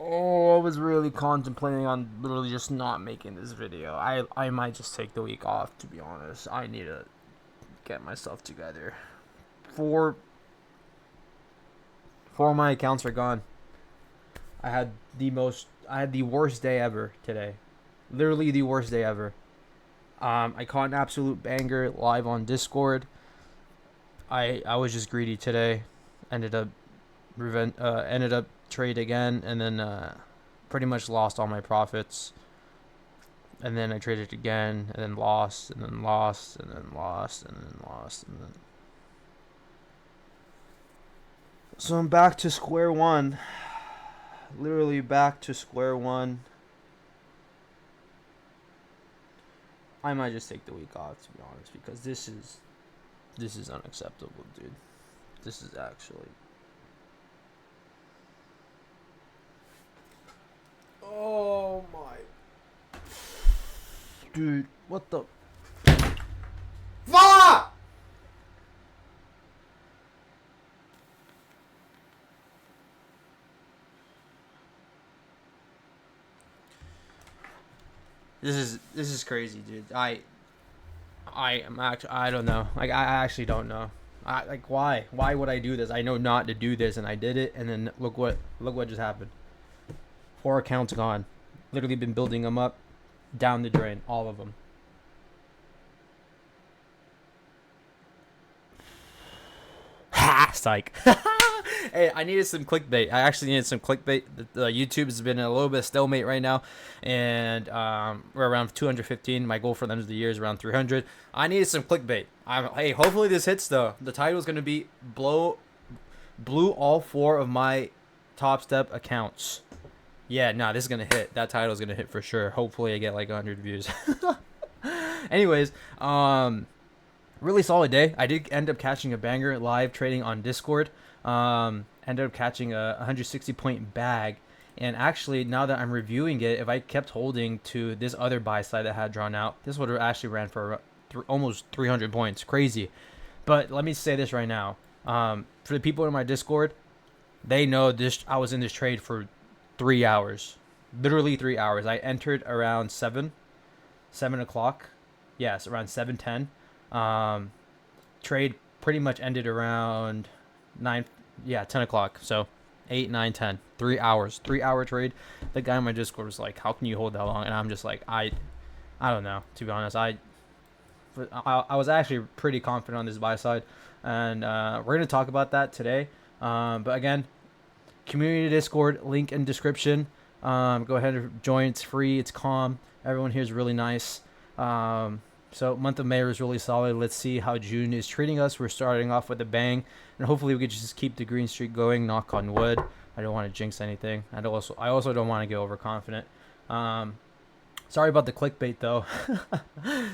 Oh, I was really contemplating on literally just not making this video. I might just take the week off, to be honest. I need to get myself together. Four four of my accounts are gone. I had the worst day ever today. Literally the worst day ever. I caught an absolute banger live on Discord. I was just greedy today. Ended up ended up trade again, and then pretty much lost all my profits. And then I traded again, and then lost, and then lost, and then lost, and then lost, and then. So I'm back to square one. Literally back to square one. I might just take the week off, to be honest, because this is unacceptable, dude. This is actually. Oh my. Dude, what the. Fuck! This is crazy, dude. I don't know. Like I actually don't know. Why would I do this? I know not to do this, and I did it, and then look what just happened. 4 accounts gone. Literally been building them up, down the drain, all of them. Ha! Psych. Hey, I needed some clickbait. I actually needed some clickbait. The YouTube has been a little bit stalemate right now, and we're around 215. My goal for the end of the year is around 300. I needed some clickbait. Hey, hopefully this hits though. The title is gonna be blew all 4 of my Topstep accounts. Yeah, nah, this is gonna hit. That title is gonna hit for sure. Hopefully, I get like 100 views. Anyways, really solid day. I did end up catching a banger live trading on Discord. Ended up catching a 160 point bag. And actually, now that I'm reviewing it, if I kept holding to this other buy side that I had drawn out, this would have actually ran for almost 300 points. Crazy. But let me say this right now. For the people in my Discord, they know this. I was in this trade for 3 hours. Literally 3 hours. I entered around 7 o'clock. Yes, around 7:10. Trade pretty much ended around 9, yeah, 10 o'clock. So 8, 9, 10. 3 hours. 3 hour trade. The guy in my Discord was like, how can you hold that long? And I'm just like, I don't know, to be honest. I was actually pretty confident on this buy side. And we're going to talk about that today. But again, community Discord, link in description. Go ahead and join. It's free. It's calm. Everyone here is really nice. So month of May was really solid. Let's see how June is treating us. We're starting off with a bang, and hopefully we could just keep the green streak going. Knock on wood. I don't want to jinx anything. I also don't want to get overconfident. Sorry about the clickbait though.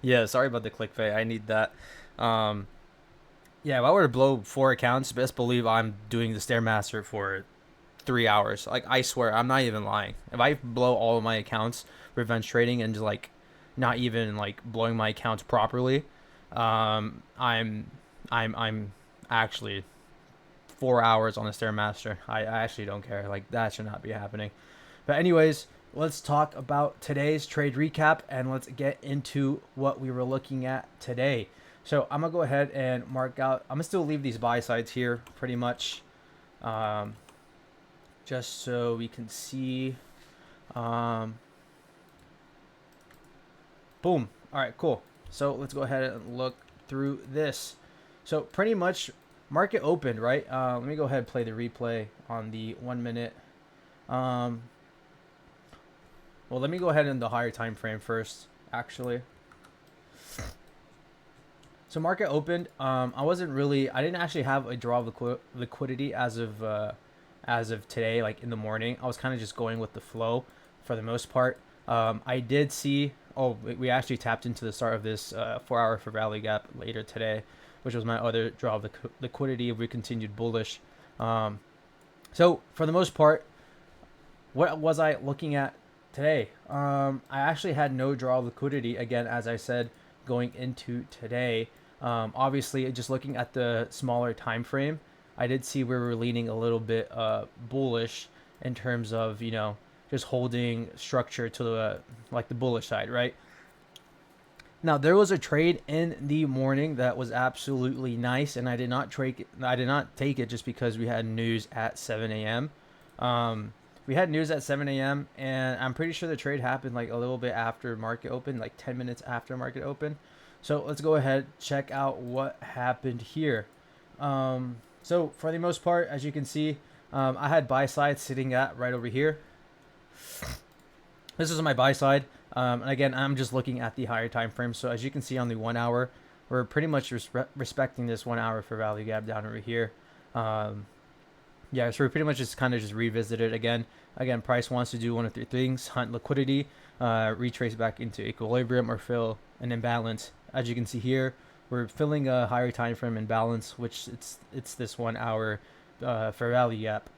Yeah, sorry about the clickbait. I need that. Yeah, if I were to blow 4 accounts, best believe I'm doing the Stairmaster for 3 hours. Like I swear, I'm not even lying. If I blow all of my accounts, revenge trading, and just like not even like blowing my accounts properly, I'm actually 4 hours on the Stairmaster. I actually don't care. Like that should not be happening. But anyways, let's talk about today's trade recap and let's get into what we were looking at today. So I'm gonna go ahead and mark out. I'm gonna still leave these buy sides here pretty much, just so we can see. Boom. All right, cool. So let's go ahead and look through this. So pretty much market opened, right? Let me go ahead and play the replay on the 1 minute. Well, let me go ahead in the higher time frame first, actually. So market opened. I didn't actually have a draw of liquidity as of today, like in the morning. I was kind of just going with the flow for the most part. I did see. Oh, we actually tapped into the start of this 4 hour for value gap later today, which was my other draw of liquidity if we continued bullish. So for the most part, what was I looking at today? I actually had no draw of liquidity again, as I said, going into today. Obviously, just looking at the smaller time frame, I did see we were leaning a little bit bullish, in terms of, just holding structure to the like the bullish side, right? Now there was a trade in the morning that was absolutely nice, and I did not trade. I did not take it just because we had news at 7 a.m. We had news at 7 a.m. and I'm pretty sure the trade happened like a little bit after market open, like 10 minutes after market open. So let's go ahead check out what happened here. So for the most part, as you can see, I had buy side sitting at right over here. This is my buy side. And again, I'm just looking at the higher time frame. So as you can see on the 1 hour, we're pretty much respecting this 1 hour for value gap down over here. Yeah, so we pretty much just kind of just revisit it again. Again, price wants to do one of three things: hunt liquidity, retrace back into equilibrium, or fill an imbalance. As you can see here, we're filling a higher time frame imbalance, which it's this 1 hour fair value gap.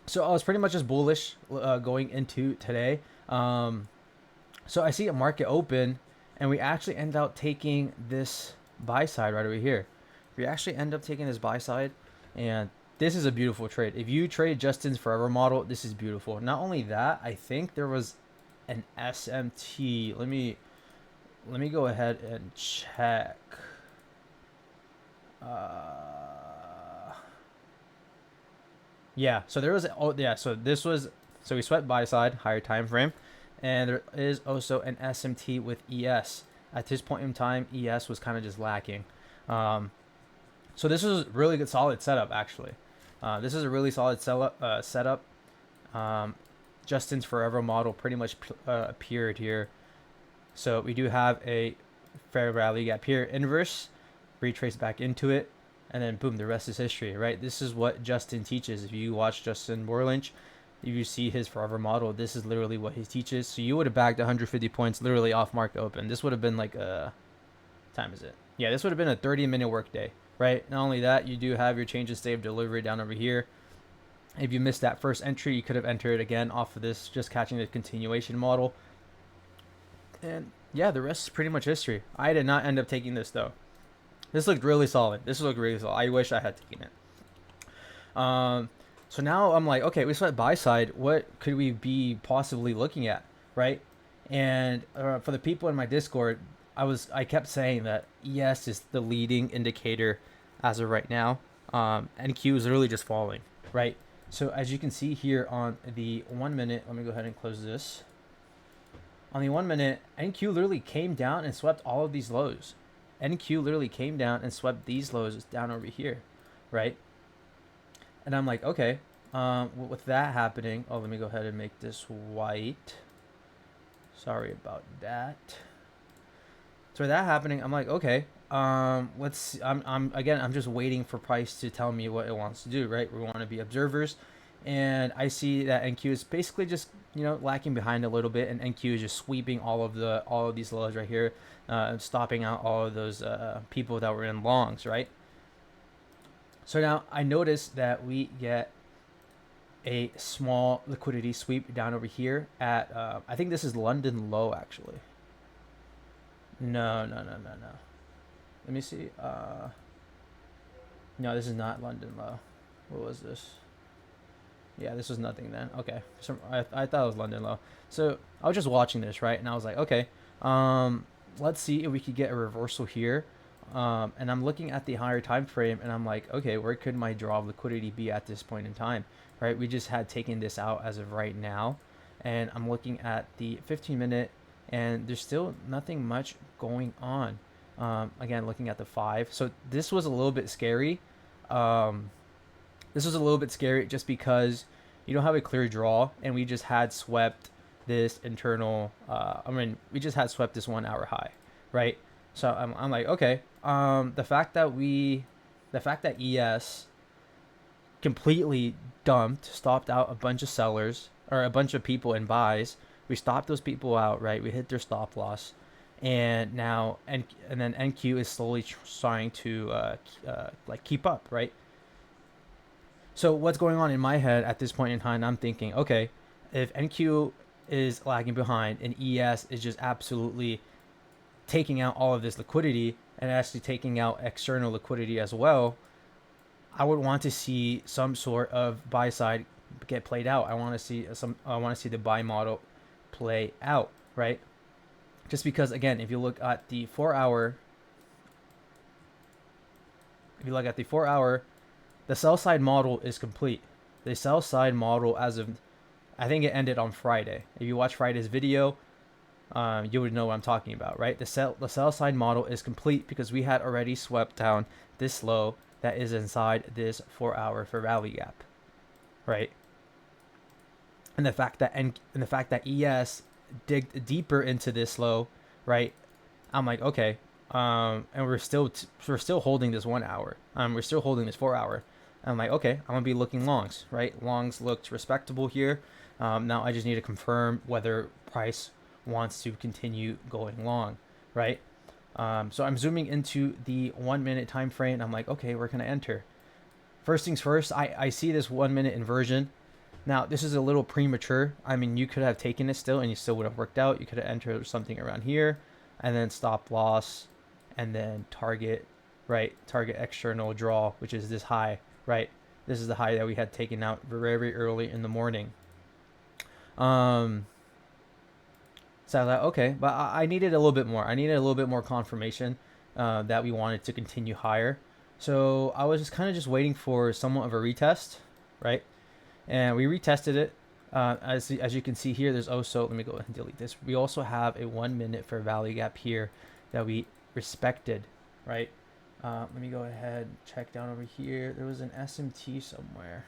So I was pretty much just bullish going into today. So I see a market open, and we actually end up taking this buy side right over here. We actually end up taking this buy side, and this is a beautiful trade. If you trade Justin's Forever model, this is beautiful. Not only that, I think there was an SMT. Let me go ahead and check. Yeah, so there was so we swept buy side, higher time frame, and there is also an SMT with ES. At this point in time, ES was kind of just lacking. So this is a really good solid setup actually. This is a really solid setup. Justin's Forever model pretty much appeared here. So we do have a fair value gap here, inverse, retrace back into it, and then boom, the rest is history, right? This is what Justin teaches. If you watch Justin Warlynch, if you see his Forever model, this is literally what he teaches. So you would have bagged 150 points literally off market open. This would have been like a, time is it? Yeah, this would have been a 30-minute workday, right? Not only that, you do have your change in state of delivery down over here. If you missed that first entry, you could have entered again off of this, just catching the continuation model. And yeah, the rest is pretty much history. I did not end up taking this though. This looked really solid. I wish I had taken it. So now I'm like, okay, we swept buy side. What could we be possibly looking at, right? And for the people in my Discord, I kept saying that ES is the leading indicator as of right now. NQ is literally just falling, right? So as you can see here on the 1 minute, let me go ahead and close this. On the 1 minute, NQ literally came down and swept all of these lows. NQ literally came down and swept these lows down over here, right? And I'm like, okay, with that happening, oh, let me go ahead and make this white. Sorry about that. So with that happening, I'm like, okay, let's see. I'm just waiting for price to tell me what it wants to do, right? We want to be observers, and I see that NQ is basically just lacking behind a little bit, and NQ is just sweeping all of these lows right here, stopping out all of those people that were in longs, right? So now I notice that we get a small liquidity sweep down over here at I think this is London low actually. No. Let me see. No, this is not London low. What was this? Yeah, this was nothing then. Okay. I thought it was London low. So I was just watching this, right? And I was like, okay, let's see if we could get a reversal here. And I'm looking at the higher time frame, and I'm like, okay, where could my draw of liquidity be at this point in time, right? We just had taken this out as of right now, and I'm looking at the 15-minute, and there's still nothing much going on. Again, looking at the 5. So this was a little bit scary. This was a little bit scary just because you don't have a clear draw, and we just had swept this internal. We just had swept this 1 hour high, right? So I'm like, okay. The fact that ES completely stopped out a bunch of sellers or a bunch of people in buys. We stopped those people out, right? We hit their stop loss, and now and then NQ is slowly trying to like keep up, right? So what's going on in my head at this point in time? I'm thinking, okay, if NQ is lagging behind and ES is just absolutely taking out all of this liquidity and actually taking out external liquidity as well, I would want to see some sort of buy side get played out. I want to see the buy model play out, right? Just because, again, if you look at the 4 hour, the sell side model is complete. The sell side model, as of, I think it ended on Friday. If you watch Friday's video, you would know what I'm talking about, right? The sell side model is complete because we had already swept down this low that is inside this 4 hour fair value gap, right? And the fact that ES digged deeper into this low, right? I'm like, okay, and we're still holding this 1 hour. We're still holding this 4 hour. I'm like, okay, I'm gonna be looking longs, right? Longs looked respectable here. Now I just need to confirm whether price wants to continue going long, right? So I'm zooming into the 1 minute time frame. I'm like, okay, where can I enter? First things first, I see this 1 minute inversion. Now this is a little premature. I mean, you could have taken it still and you still would have worked out. You could have entered something around here and then stop loss and then target, right? Target external draw, which is this high, right? This is the high that we had taken out very early in the morning. So I was like, okay, but I needed a little bit more. I needed a little bit more confirmation that we wanted to continue higher. So I was just kind of just waiting for somewhat of a retest, right? And we retested it. As you can see here, there's also, let me go ahead and delete this. We also have a 1 minute fair value gap here that we respected, right? Let me go ahead and check down over here. There was an SMT somewhere.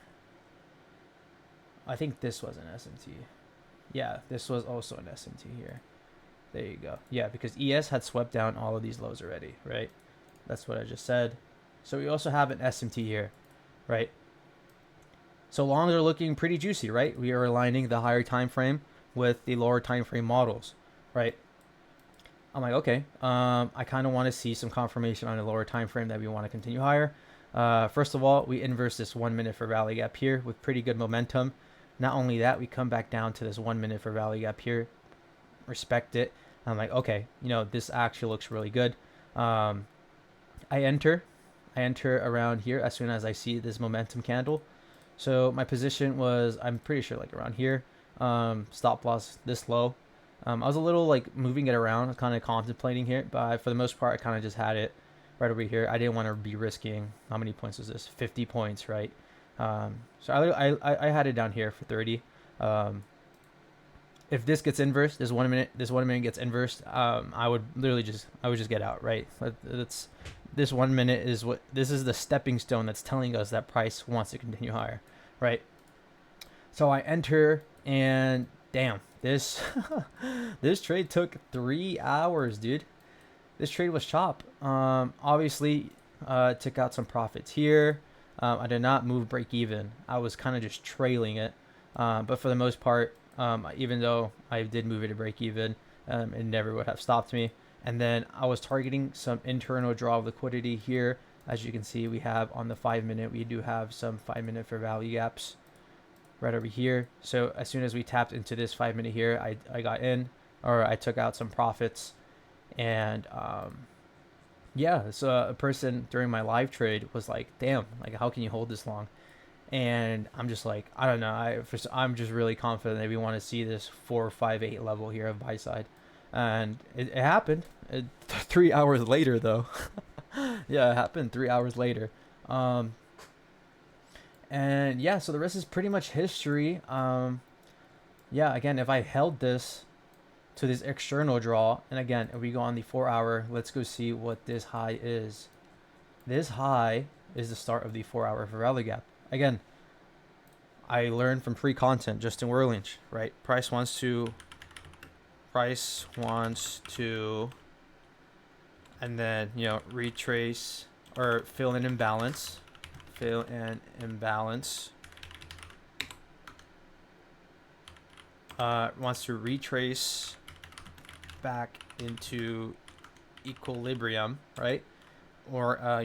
I think this was an SMT. Yeah, this was also an SMT here. There you go. Yeah, because ES had swept down all of these lows already, right? That's what I just said. So we also have an SMT here, right? So longs are looking pretty juicy, right? We are aligning the higher time frame with the lower time frame models, right? I'm like, okay, I kind of want to see some confirmation on the lower time frame that we want to continue higher. First of all, we inverse this 1 minute for value gap here with pretty good momentum. Not only that, we come back down to this 1 minute for value gap here, respect it. I'm like, okay, this actually looks really good. I enter around here as soon as I see this momentum candle. So my position was, I'm pretty sure, like around here. Stop loss this low. I was a little like moving it around, kind of contemplating here, but for the most part, I kind of just had it right over here. I didn't want to be risking, how many points was this? 50 points, right? So I had it down here for 30. If this gets inversed, this 1 minute gets inversed, I would just get out, right? This 1 minute this is the stepping stone that's telling us that price wants to continue higher, right? So I enter, and damn, this this trade took 3 hours, dude. This trade was chop. Obviously, took out some profits here. I did not move break even. I was kind of just trailing it. But for the most part, even though I did move it to break even, it never would have stopped me. And then I was targeting some internal draw of liquidity here. As you can see, we have on the 5 minute, we do have some 5 minute for value gaps right over here. So as soon as we tapped into this 5 minute here, I got in, or I took out some profits. And yeah, so a person during my live trade was like, damn, like how can you hold this long? And I'm just like, I don't know. I'm just really confident that we want to see this 458 level here of buy side. And it happened 3 hours later, though. Yeah, it happened 3 hours later. And yeah, so the rest is pretty much history. Yeah, again, if I held this to this external draw, and again, if we go on the 4 hour, let's go see what this high is. This high is the start of the 4 hour for rally gap. Again, I learned from free content, Justin Werlinch, right? Price wants to, and then, retrace or fill an imbalance. Wants to retrace back into equilibrium, right? Or,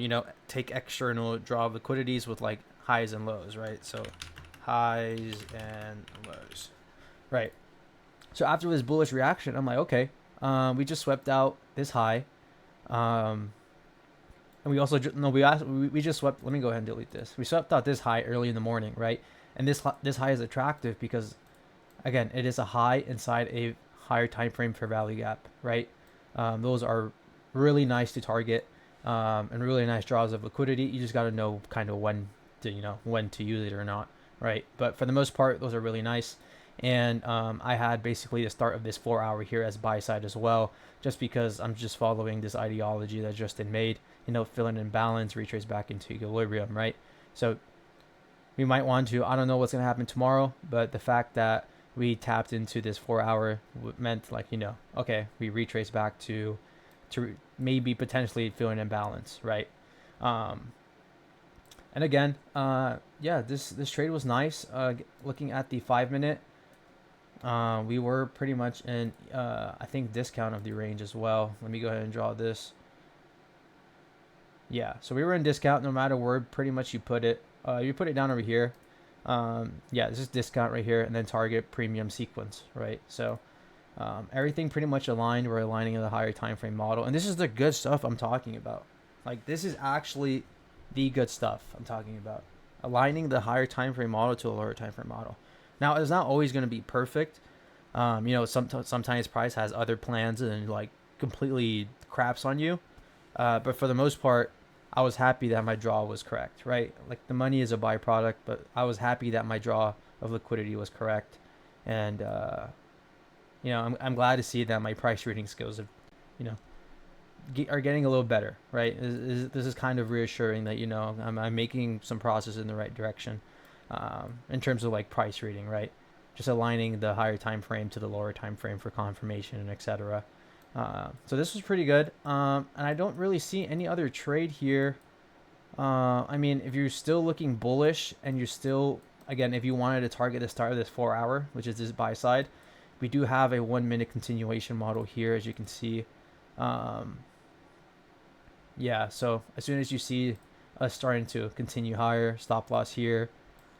take external draw of liquidities with like highs and lows, right? So highs and lows, right? So after this bullish reaction, I'm like, okay, we just swept out this high. And we also, we just swept, let me go ahead and delete this. We swept out this high early in the morning, right? And this high is attractive because, again, it is a high inside a higher time frame for value gap, right? Those are really nice to target, and really nice draws of liquidity. You just got to know kind of when to use it or not, right? But for the most part, those are really nice. And I had basically the start of this 4 hour here as buy side as well, just because I'm just following this ideology that Justin made, filling in balance, retrace back into equilibrium, right? So we might want to, I don't know what's going to happen tomorrow, but the fact that we tapped into this 4 hour meant, like, okay, we retrace back to maybe potentially filling in balance, right? Um, and again, yeah, this trade was nice. Looking at the 5 minute, we were pretty much in, I think, discount of the range as well. Let me go ahead and draw this. Yeah, so we were in discount no matter where pretty much you put it. You put it down over here. Yeah, this is discount right here, and then target premium sequence, right? So everything pretty much aligned. We're aligning the higher time frame model, and this is the good stuff I'm talking about. Like, this is actually the good stuff I'm talking about. Aligning the higher time frame model to a lower time frame model. Now, it's not always going to be perfect. Sometimes price has other plans and like completely craps on you. But for the most part, I was happy that my draw was correct, right? Like, the money is a byproduct, but I was happy that my draw of liquidity was correct. And, I'm glad to see that my price reading skills have, you know, are getting a little better, right? This is kind of reassuring that, I'm making some process in the right direction, in terms of like price reading, right? Just aligning the higher time frame to the lower time frame for confirmation and etc. So this was pretty good. And I don't really see any other trade here. I mean, if you're still looking bullish and you're still, again, if you wanted to target the start of this 4 hour, which is this buy side, we do have a 1 minute continuation model here, as you can see. Yeah, so as soon as you see us starting to continue higher, stop loss here,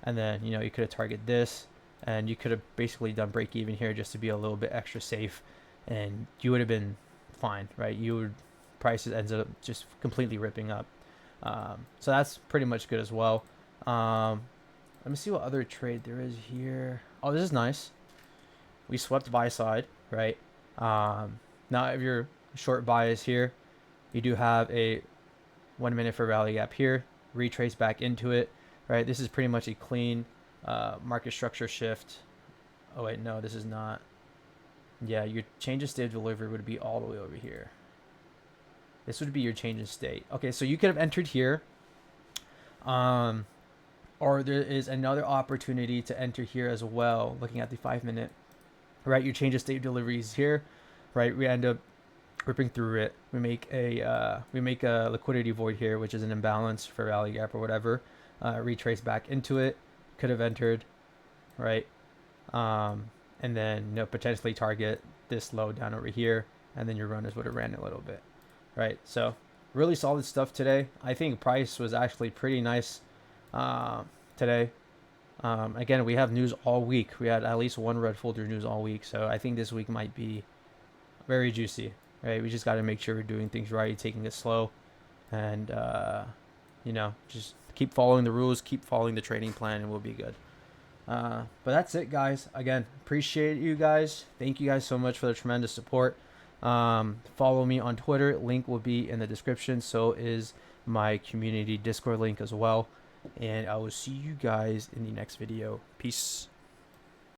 and then, you could have targeted this, and you could have basically done break even here just to be a little bit extra safe, and you would have been fine, right? Prices ends up just completely ripping up. So that's pretty much good as well. Let me see what other trade there is here. Oh, this is nice. We swept buy side, right? Now if your short bias here, you do have a 1 minute for rally gap here, retrace back into it, right? This is pretty much a clean market structure shift. Oh wait, no, this is not. Yeah, your change of state of delivery would be all the way over here. This would be your change in state. Okay, so you could have entered here. Or there is another opportunity to enter here as well, looking at the 5 minute. Right, your change of state of delivery is here. Right, we end up ripping through it. We make a liquidity void here, which is an imbalance for value gap or whatever. Retrace back into it. Could have entered, right? And then, potentially target this low down over here, and then your runners would have ran a little bit, right? So really solid stuff today. I think price was actually pretty nice today. Again, we have news all week. We had at least one red folder news all week, so I think this week might be very juicy, right? We just got to make sure we're doing things right, taking it slow, and just keep following the rules, keep following the trading plan, and we'll be good. But that's it, guys. Again, appreciate you guys. Thank you guys so much for the tremendous support. Follow me on Twitter. Link will be in the description. So is my community Discord link as well. And I will see you guys in the next video. Peace.